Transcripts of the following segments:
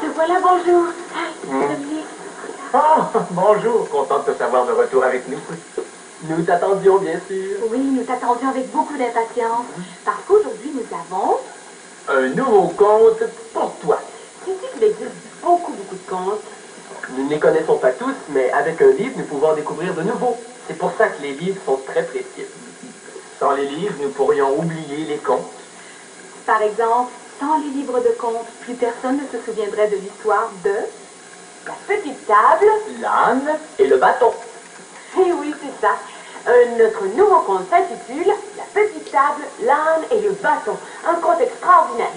te voilà, bonjour. Oh, bonjour, content de te savoir de retour avec nous. Nous t'attendions, bien sûr. Oui, nous t'attendions avec beaucoup d'impatience, parce qu'aujourd'hui, nous avons... Un nouveau conte pour toi. Sais-tu qu'il existe beaucoup de contes? Nous ne les connaissons pas tous, mais avec un livre, nous pouvons en découvrir de nouveaux. C'est pour ça que les livres sont très précieux. Sans les livres, nous pourrions oublier les contes. Par exemple, sans les livres de contes, plus personne ne se souviendrait de l'histoire de... La petite table... L'âne et le bâton. Eh oui, c'est ça. Notre nouveau conte s'intitule La petite table, l'âne et le bâton. Un conte extraordinaire.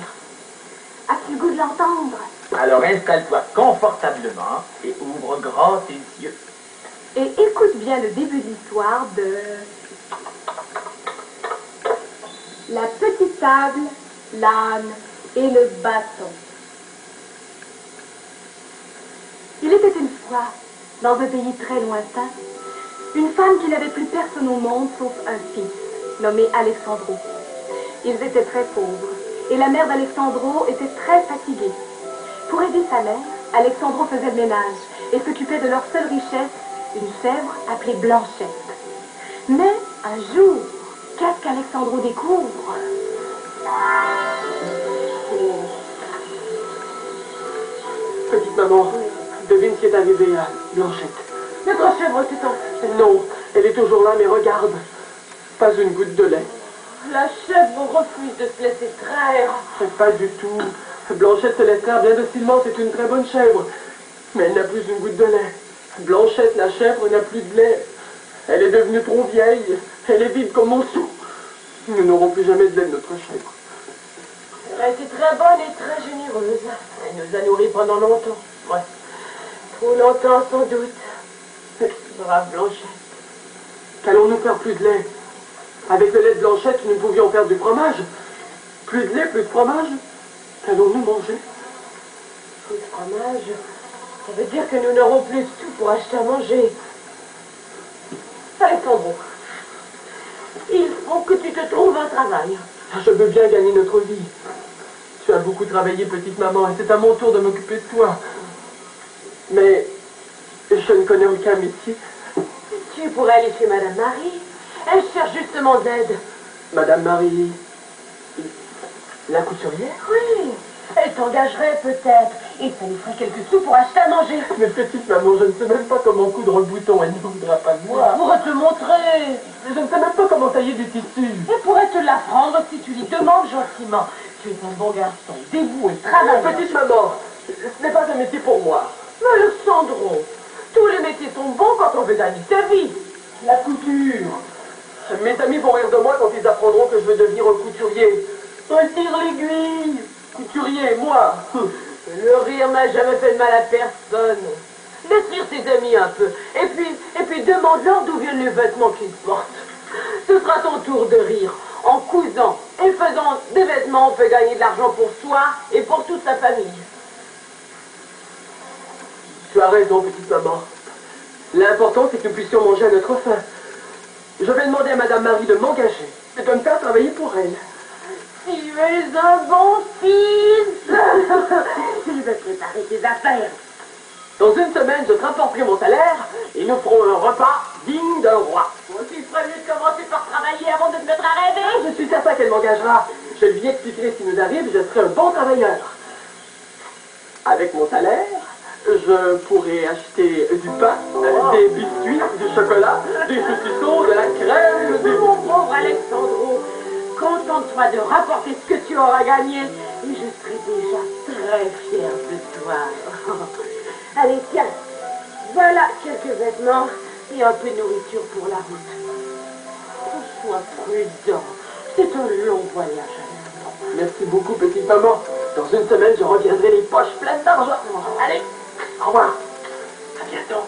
As-tu le goût de l'entendre? Alors installe-toi confortablement et ouvre grand tes yeux. Et écoute bien le début de l'histoire de... La petite table, l'âne et le bâton. Il était une fois, dans un pays très lointain, une femme qui n'avait plus personne au monde sauf un fils, nommé Alexandro. Ils étaient très pauvres, et la mère d'Alexandro était très fatiguée. Pour aider sa mère, Alexandro faisait le ménage et s'occupait de leur seule richesse, une chèvre appelée Blanchette. Mais un jour, qu'est-ce qu'Alexandro découvre? Petite maman, devine ce qui est arrivé à Blanchette. Notre chèvre s'est enfuie. Non, elle est toujours là, mais regarde. Pas une goutte de lait. La chèvre refuse de se laisser traire. Pas du tout. Blanchette se laisse traire bien docilement, c'est une très bonne chèvre. Mais elle n'a plus une goutte de lait. Blanchette, la chèvre, n'a plus de lait. Elle est devenue trop vieille. Elle est vide comme mon sou. Nous n'aurons plus jamais de lait de notre chèvre. Elle a été très bonne et très généreuse. Elle nous a nourris pendant longtemps. Ouais. Trop longtemps sans doute. Brave Blanchette. Qu'allons-nous faire plus de lait? Avec le lait de Blanchette, nous pouvions faire du fromage. Plus de lait, plus de fromage. Qu'allons-nous manger? Plus de fromage, ça veut dire que nous n'aurons plus de tout pour acheter à manger. Alexandro, il faut que tu te trouves un travail. Je veux bien gagner notre vie. Tu as beaucoup travaillé, petite maman, et c'est à mon tour de m'occuper de toi. Mais je ne connais aucun métier. Tu pourrais aller chez Madame Marie. Elle cherche justement d'aide. Madame Marie, la couturière? Oui, elle t'engagerait peut-être. Et ça lui ferait quelques sous pour acheter à manger. Mais petite maman, je ne sais même pas comment coudre le bouton, elle ne voudra pas de moi. Elle pourrait te montrer. Je ne sais même pas comment tailler du tissu. Elle pourrait te l'apprendre si tu lui demandes gentiment. Tu es un bon garçon, dévoué, travailleur. Petite maman, ce n'est pas un métier pour moi. Mais Alexandro, tous les métiers sont bons quand on veut gagner sa vie. La couture. Mes amis vont rire de moi quand ils apprendront que je veux devenir un couturier. Retire l'aiguille. Couturier, moi. Le rire n'a jamais fait de mal à personne. Laisse rire tes amis un peu. Et puis demande-leur d'où viennent les vêtements qu'ils portent. Ce sera ton tour de rire. En cousant et faisant des vêtements, on peut gagner de l'argent pour soi et pour toute sa famille. Tu as raison, petite maman. L'important, c'est que nous puissions manger à notre faim. Je vais demander à Madame Marie de m'engager et de me faire travailler pour elle. Tu es un bon fils. Je vais préparer tes affaires. Dans une semaine, je te rapporterai mon salaire et nous ferons un repas digne d'un roi. Tu ferais mieux de commencer par travailler avant de te mettre à rêver. Je suis certain qu'elle m'engagera. Je lui expliquerai ce qui nous arrive, je serai un bon travailleur. Avec mon salaire, je pourrai acheter du pain, des biscuits, du chocolat, des saucissons, de la crème, des... Mon pauvre Alexandro, contente-toi de rapporter ce que tu auras gagné et je serai déjà très fière de toi. Allez, tiens, voilà quelques vêtements et un peu de nourriture pour la route. Sois prudent, c'est un long voyage. Merci beaucoup, petite maman. Dans une semaine, je reviendrai les poches pleines d'argent. Allez, au revoir. À bientôt.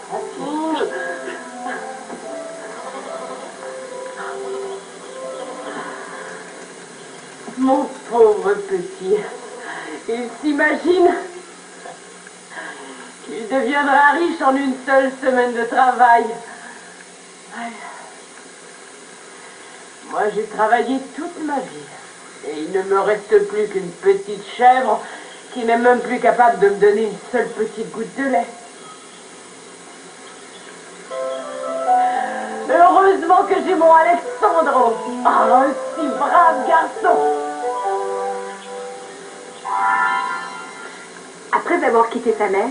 Mon pauvre petit, il s'imagine qu'il deviendra riche en une seule semaine de travail. Moi, j'ai travaillé toute ma vie. Et il ne me reste plus qu'une petite chèvre qui n'est même plus capable de me donner une seule petite goutte de lait. Heureusement que j'ai mon Alexandro. Ah, un si brave garçon. Après avoir quitté sa mère,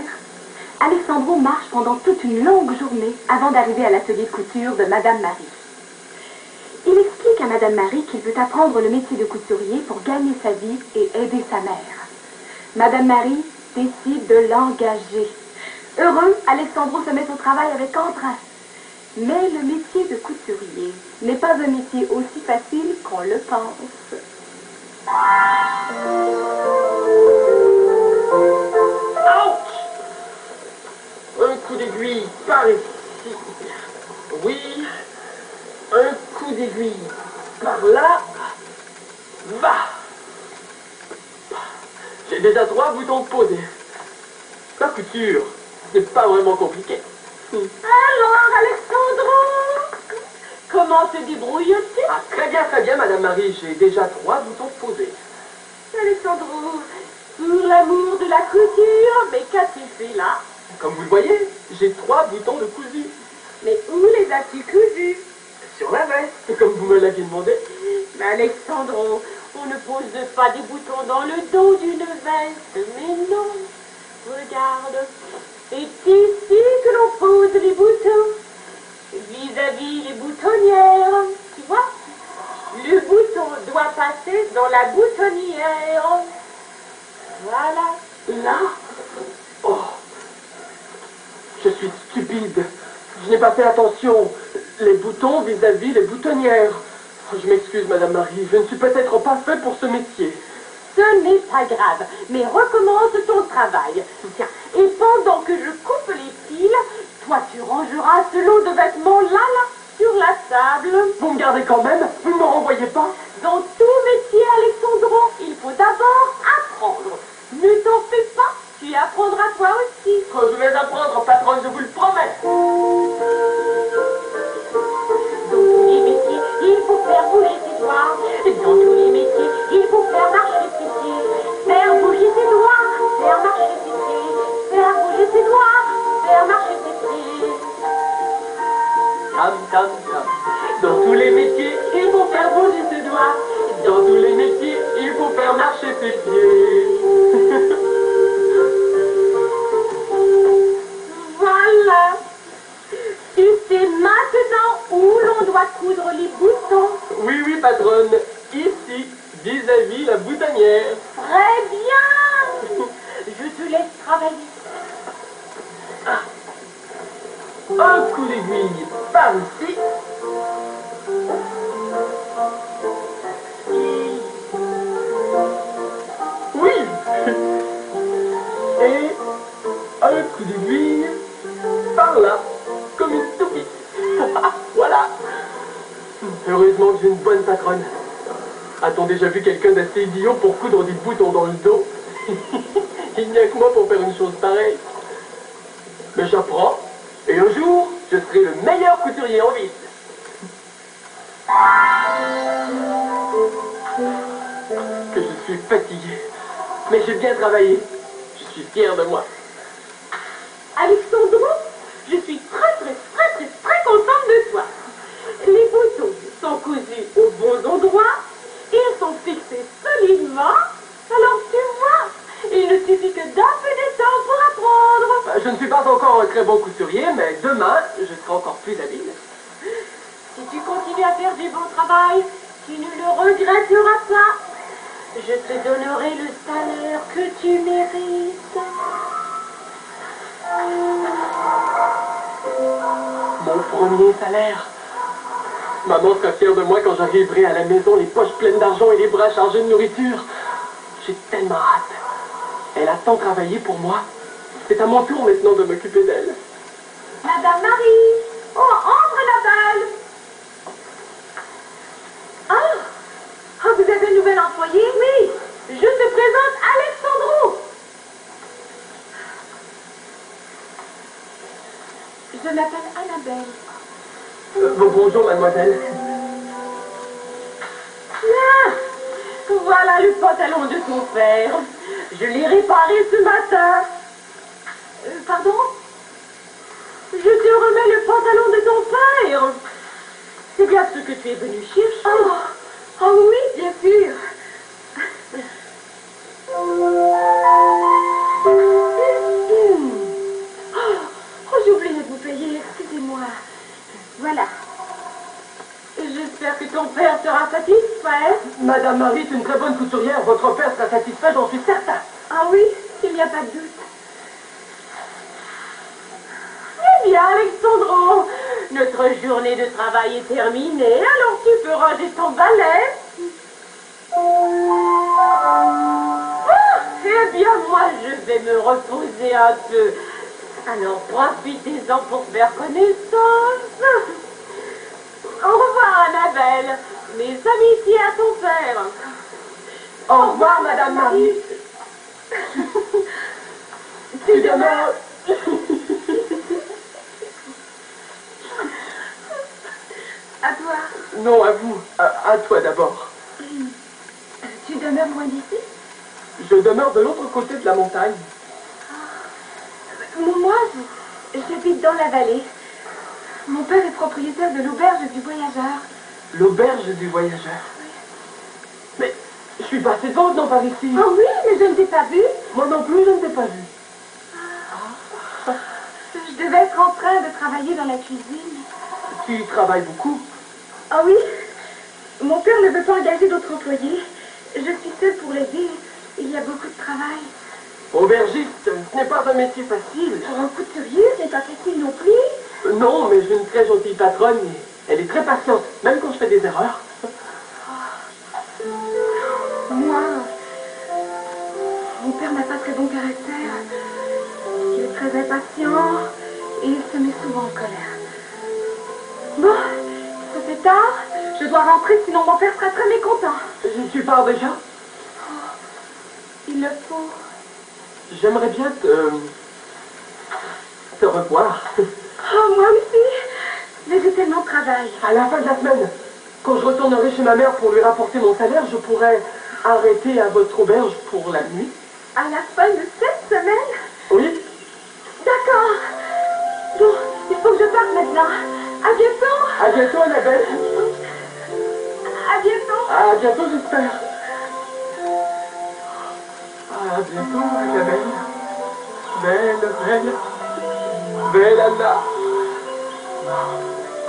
Alexandro marche pendant toute une longue journée avant d'arriver à l'atelier de couture de Madame Marie. Il explique à Madame Marie qu'il veut apprendre le métier de couturier pour gagner sa vie et aider sa mère. Madame Marie décide de l'engager. Heureux, Alexandro se met au travail avec entrain. Mais le métier de couturier n'est pas un métier aussi facile qu'on le pense. Ouch! Un coup d'aiguille par ici. Oui. Un coup d'aiguille par là. Va! J'ai déjà 3 boutons posés. La couture, c'est pas vraiment compliqué. Alors, Alexandro, comment te débrouilles-tu? Ah, très bien, Madame Marie. J'ai déjà 3 boutons posés. Alexandro, pour l'amour de la couture, mais qu'as-tu fait là? Comme vous le voyez, j'ai 3 boutons de cousu. Mais où les as-tu cousus? Sur la veste, comme vous me l'aviez demandé. Mais Alexandro, on ne pose pas des boutons dans le dos d'une veste, mais non. Regarde, c'est ici que l'on pose les boutons, vis-à-vis les boutonnières, tu vois? Le bouton doit passer dans la boutonnière. Voilà. Là? Oh, je suis stupide. Je n'ai pas fait attention. Les boutons vis-à-vis les boutonnières. Oh, je m'excuse, Madame Marie. Je ne suis peut-être pas fait pour ce métier. Ce n'est pas grave, mais recommence ton travail. Tiens, et pendant que je coupe les fils, toi tu rangeras ce lot de vêtements là, sur la table. Vous me gardez quand même? Vous ne me renvoyez pas? Dans tout métier, Alexandro, il faut d'abord apprendre. Ne t'en fais pas, tu apprendras toi aussi. Quand je vais apprendre, patronne, je vous le promets. Dans tous les métiers, il faut faire bouger ses doigts. Dans tous les métiers, il faut faire marcher ses pieds. Faire bouger ses doigts, faire marcher ses pieds. Faire bouger ses doigts, faire marcher ses pieds. Tam. Dans tous les métiers, il faut faire bouger ses doigts. Dans tous les métiers, il faut faire marcher ses pieds. Voilà. Tu sais maintenant où l'on doit coudre les boutons. Oui, patronne. Ici, vis-à-vis la boutonnière. Très bien. Je te laisse travailler. Un coup d'aiguille par ici. Oui. Et un coup d'aiguille par là, comme une toupie. Voilà. Heureusement que j'ai une bonne patronne. A-t-on déjà vu quelqu'un d'assez idiot pour coudre des boutons dans le dos? Il n'y a que moi pour faire une chose pareille. Mais j'apprends, et un jour, je serai le meilleur couturier en ville. Que je suis fatigué, mais j'ai bien travaillé. Je suis fier de moi. Alexandro, je suis très contente de toi. Les boutons sont cousus aux bons endroits, ils sont fixés solidement. Alors tu vois, il ne suffit que d'un peu de temps pour apprendre. Je ne suis pas encore un très bon couturier, mais demain, je serai encore plus habile. Si tu continues à faire du bon travail, tu ne le regretteras pas. Je te donnerai le salaire que tu mérites. Mon premier salaire. Maman sera fière de moi quand j'arriverai à la maison, les poches pleines d'argent et les bras chargés de nourriture. J'ai tellement hâte. Elle a tant travaillé pour moi. C'est à mon tour maintenant de m'occuper d'elle. Madame Marie, oh, entre la balle. Ah, vous avez un nouvel employé? Oui, je te présente Alexandro. Je m'appelle Annabelle. Bonjour, mademoiselle. Ah, Voilà le pantalon de ton père. Je l'ai réparé ce matin. Pardon? Je te remets le pantalon de ton père. C'est bien ce que tu es venu chercher. Oh oui, bien sûr. Oh, j'ai oublié de vous payer, excusez-moi. Voilà. J'espère que ton père sera satisfait. Madame Marie est une très bonne couturière. Votre père sera satisfait, j'en suis certain. Ah oui, il n'y a pas de doute. Eh bien, Alexandro, notre journée de travail est terminée, alors tu peux ranger ton balai. Eh bien, moi, je vais me reposer un peu. Alors, profitez-en pour faire connaissance. Au revoir, Annabelle. Mes amitiés à ton père. Au revoir, Madame Marie. Tu demeures... À toi. Non, à vous. À toi d'abord. Tu demeures loin d'ici? Je demeure de l'autre côté de la montagne. Moi, j'habite dans la vallée. Mon père est propriétaire de l'auberge du voyageur. L'auberge du voyageur. Mais je suis passé devant non par ici. Oh oui, mais je ne t'ai pas vu. Moi non plus, je ne t'ai pas vu. Je devais être en train de travailler dans la cuisine. Tu y travailles beaucoup. Ah oui, mon père ne veut pas engager d'autres employés. Je suis seule pour l'aider. Il y a beaucoup de travail. Aubergiste, ce n'est pas un métier facile. Pour un couturier, ce n'est pas facile non plus. Non, mais j'ai une très gentille patronne et elle est très patiente, même quand je fais des erreurs. Moi, mon père n'a pas très bon caractère. Il est très impatient et il se met souvent en colère. Bon, ça fait tard. Je dois rentrer, sinon mon père sera très mécontent. Tu pars déjà? Il le faut. J'aimerais bien te revoir. Oh, moi aussi. Mais j'ai tellement de travail. À la fin de la semaine, quand je retournerai chez ma mère pour lui rapporter mon salaire, je pourrais arrêter à votre auberge pour la nuit. À la fin de cette semaine? Oui? D'accord. Bon, il faut que je parte maintenant. À bientôt. À bientôt, Annabelle. À bientôt. À bientôt, j'espère. À bientôt, Annabelle. Belle Anna.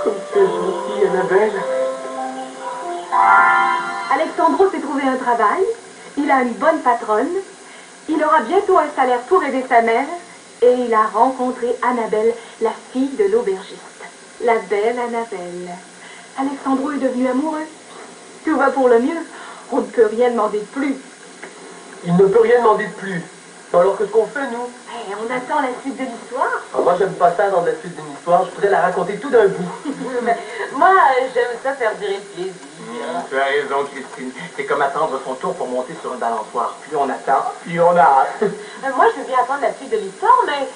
Comme tu es gentille, Annabelle. Alexandro s'est trouvé un travail. Il a une bonne patronne. Il aura bientôt un salaire pour aider sa mère. Et il a rencontré Annabelle, la fille de l'aubergiste. La belle Annabelle. Alexandro est devenu amoureux. Tout va pour le mieux. On ne peut rien demander de plus. Il ne peut rien demander de plus. Alors qu'est-ce qu'on fait, nous? Eh, on attend la suite de l'histoire. Ah, moi, j'aime pas ça dans la suite d'une histoire. Je voudrais la raconter tout d'un bout. Moi, j'aime ça faire durer le plaisir. Tu as raison, Christine. C'est comme attendre son tour pour monter sur une balançoire. Plus on attend, plus on a hâte. Moi, je veux bien attendre la suite de l'histoire, mais...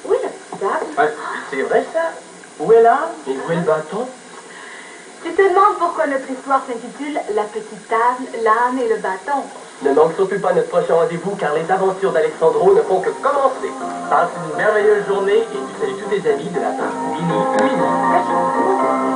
Oui, la petite dame. C'est vrai, ça? Où est l'âne? Et où est le bâton? Tu te demandes pourquoi notre histoire s'intitule La petite table, l'âne et le bâton. Ne manque surtout pas notre prochain rendez-vous car les aventures d'Alexandro ne font que commencer. Passe une merveilleuse journée et tu salues tous tes amis de la part Winnie. Merci.